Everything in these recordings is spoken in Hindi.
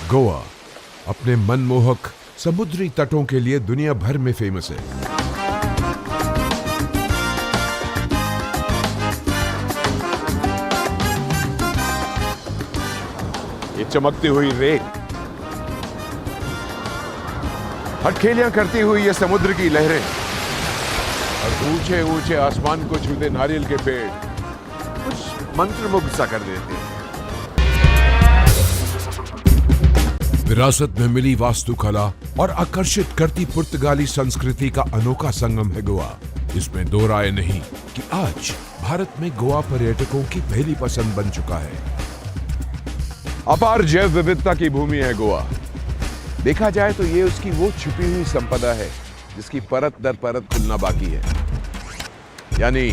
गोवा अपने मनमोहक समुद्री तटों के लिए दुनिया भर में फेमस है। ये चमकती हुई रेत, हथखेलियां करती हुई ये समुद्र की लहरें और ऊंचे ऊंचे आसमान को छूते नारियल के पेड़ कुछ मंत्रमुग्ध सा कर देते हैं। विरासत में मिली वास्तुकला और आकर्षित करती पुर्तगाली संस्कृति का अनोखा संगम है गोवा। इसमें दो राय नहीं कि आज भारत में गोवा पर्यटकों की पहली पसंद बन चुका है। अपार जैव विविधता की भूमि है गोवा। देखा जाए तो ये उसकी वो छुपी हुई संपदा है जिसकी परत दर परत खुलना बाकी है, यानी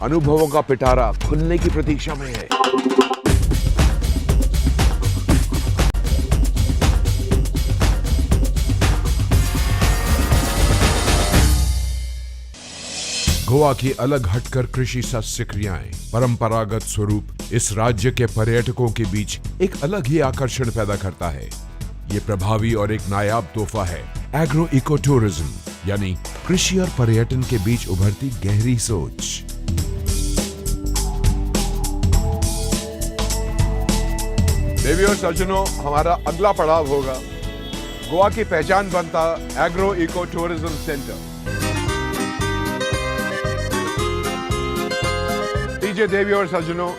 अनुभवों का पिटारा खुलने की प्रतीक्षा में है। गोवा की अलग हटकर कृषि शस्य क्रियाएं, परंपरागत स्वरूप इस राज्य के पर्यटकों के बीच एक अलग ही आकर्षण पैदा करता है। ये प्रभावी और एक नायाब तोहफा है एग्रो इको टूरिज्म, यानी कृषि और पर्यटन के बीच उभरती गहरी सोच। देवी और सज्जनों, हमारा अगला पड़ाव होगा गोवा की पहचान बनता एग्रो इको टूरिज्म सेंटर। देवी और सज्जनों,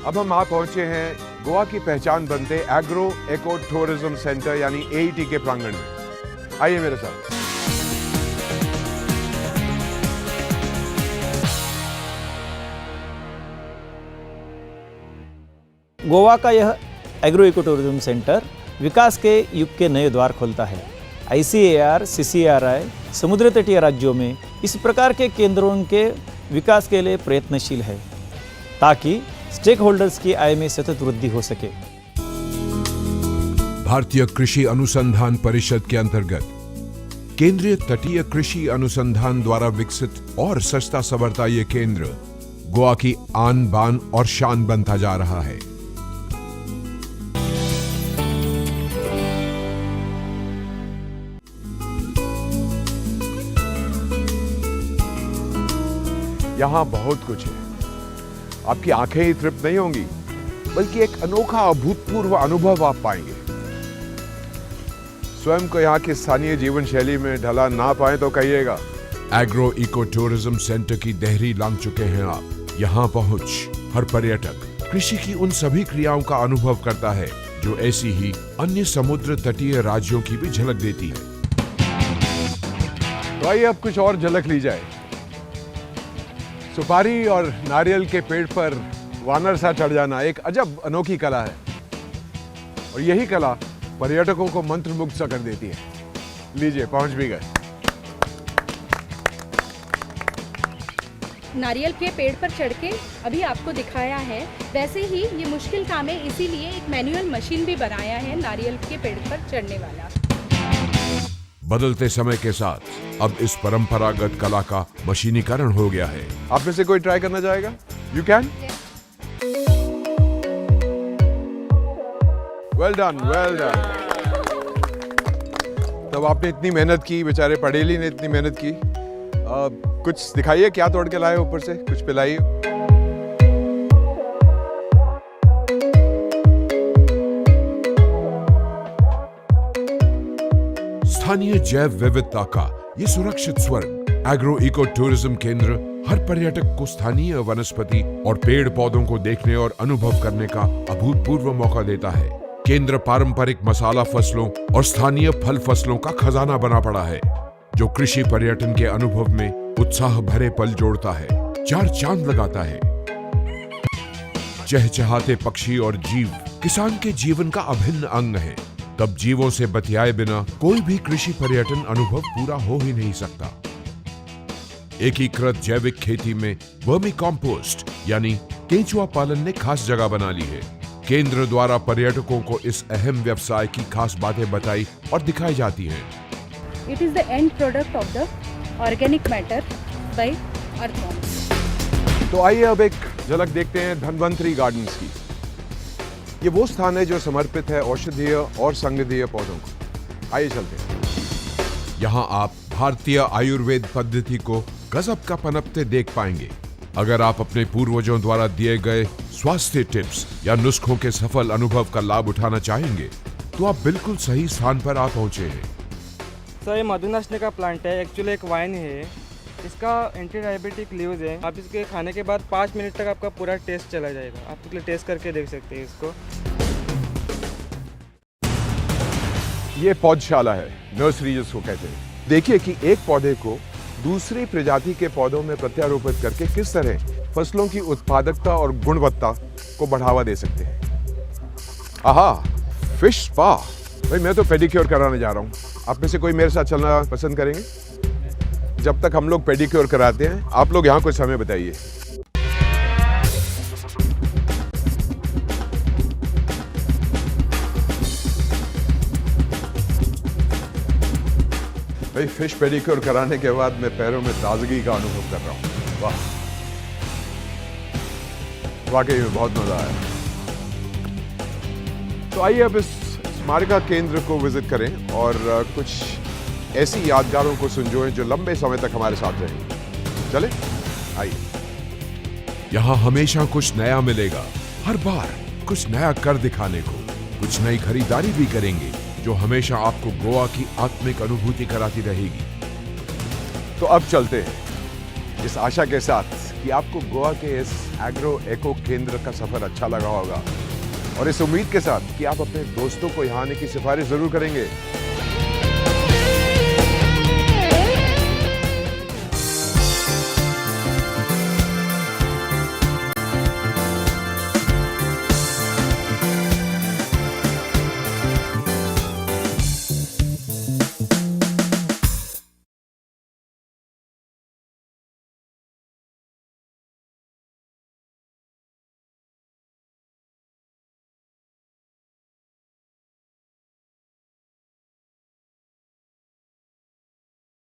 अब हम आ पहुंचे हैं गोवा की पहचान बनते एग्रो इको टूरिज्म सेंटर यानी एईटी के प्रांगण में। आइए मेरे साथ। गोवा का यह एग्रो इको टूरिज्म सेंटर विकास के युग के नए द्वार खोलता है। ICAR, CCRI समुद्र तटीय राज्यों में इस प्रकार के केंद्रों के विकास के लिए प्रयत्नशील है ताकि स्टेक होल्डर्स की आय में सतत वृद्धि हो सके। भारतीय कृषि अनुसंधान परिषद के अंतर्गत केंद्रीय तटीय कृषि अनुसंधान द्वारा विकसित और सस्ता संवरता ये केंद्र गोवा की आन बान और शान बनता जा रहा है। यहां बहुत कुछ है। आपकी आंखें ही तृप्त नहीं होंगी, बल्कि एक अनोखा अभूतपूर्व अनुभव आप पाएंगे। स्वयं को यहाँ की स्थानीय जीवन शैली में ढला ना पाए तो कहिएगा। एग्रो इको टूरिज्म सेंटर की देहरी लांघ चुके हैं आप। यहाँ पहुंच हर पर्यटक कृषि की उन सभी क्रियाओं का अनुभव करता है जो ऐसी ही अन्य समुद्र तटीय राज्यों की भी झलक देती है। तो आइए अब कुछ और झलक ली जाए। सुपारी और नारियल के पेड़ पर वानर सा चढ़ जाना एक अजब अनोखी कला है, और यही कला पर्यटकों को मंत्रमुग्ध सा कर देती है। लीजिए, पहुंच भी गए। नारियल के पेड़ पर चढ़ के अभी आपको दिखाया है, वैसे ही ये मुश्किल काम है, इसीलिए एक मैनुअल मशीन भी बनाया है नारियल के पेड़ पर चढ़ने वाला। बदलते समय के साथ अब इस परंपरागत कला का मशीनीकरण हो गया है। आप में से कोई ट्राई करना चाहेगा? You can. Well done, well done. तब आपने इतनी मेहनत की, बेचारे पढ़ेली ने इतनी मेहनत की। कुछ दिखाइए, क्या तोड़ के लाए ऊपर से, कुछ पिलाइए। स्थानीय जैव विविधता का ये सुरक्षित स्वर्ग एग्रो इको टूरिज्म केंद्र हर पर्यटक को स्थानीय वनस्पति और पेड़ पौधों को देखने और अनुभव करने का अभूतपूर्व मौका देता है। केंद्र पारंपरिक मसाला फसलों और स्थानीय फल फसलों का खजाना बना पड़ा है, जो कृषि पर्यटन के अनुभव में उत्साह भरे पल जोड़ता है, चार चांद लगाता है। चहचहाते पक्षी और जीव किसान के जीवन का अभिन्न अंग है। तब जीवों से बतियाए बिना कोई भी कृषि पर्यटन अनुभव पूरा हो ही नहीं सकता। एकीकृत जैविक खेती में वर्मी कॉम्पोस्ट यानी केंचुआ पालन ने खास जगह बना ली है। केंद्र द्वारा पर्यटकों को इस अहम व्यवसाय की खास बातें बताई और दिखाई जाती हैं। It is the end product of the organic matter by earthworms. तो आइए अब एक झलक देखते हैं धन्वंतरी गार्डन्स की। ये वो स्थान है जो समर्पित है औषधीय और संगीय पौधों को। आइए चलते हैं। यहाँ आप भारतीय आयुर्वेद पद्धति को गजब का पनपते देख पाएंगे। अगर आप अपने पूर्वजों द्वारा दिए गए स्वास्थ्य टिप्स या नुस्खों के सफल अनुभव का लाभ उठाना चाहेंगे तो आप बिल्कुल सही स्थान पर आ पहुंचे हैं। सर ये मधुनाशनी का प्लांट है, एक्चुअली एक वाइन है। इसका एंटी डायबिटिक लीव्स है। आप इसके खाने के बाद 5 मिनट तक आपका पूरा टेस्ट चला जाएगा। आप इसलिए टेस्ट करके देख सकते हैं इसको। ये पौधशाला है, नर्सरी जिसको कहते हैं। देखिए कि एक पौधे को दूसरी प्रजाति के पौधों में प्रत्यारोपित करके किस तरह फसलों की उत्पादकता और गुणवत्ता को बढ़ावा दे सकते हैं। आहा, फिश स्पा। भाई मैं तो पेडिक्योर कराने जा रहा हूँ, आप में से कोई मेरे साथ चलना पसंद करेंगे? जब तक हम लोग पेडिक्योर कराते हैं आप लोग यहाँ कुछ समय बताइए। भाई फिश पेडिक्योर कराने के बाद मैं पैरों में ताजगी का अनुभव कर रहा हूँ। वाह, वाकई में बहुत मजा आया। तो आइए अब इस स्मारिका केंद्र को विजिट करें और कुछ ऐसी यादगारों को संजोएं जो लंबे समय तक हमारे साथ रहेंगी। चले आइए। यहाँ हमेशा कुछ नया मिलेगा, हर बार कुछ नया कर दिखाने को। कुछ नई खरीदारी भी करेंगे जो हमेशा आपको गोवा की आत्मिक अनुभूति कराती रहेगी। तो अब चलते हैं इस आशा के साथ कि आपको गोवा के इस एग्रो एको केंद्र का सफर अच्छा लगा होगा और इस उम्मीद के साथ कि आप अपने दोस्तों को यहाँ आने की सिफारिश जरूर करेंगे।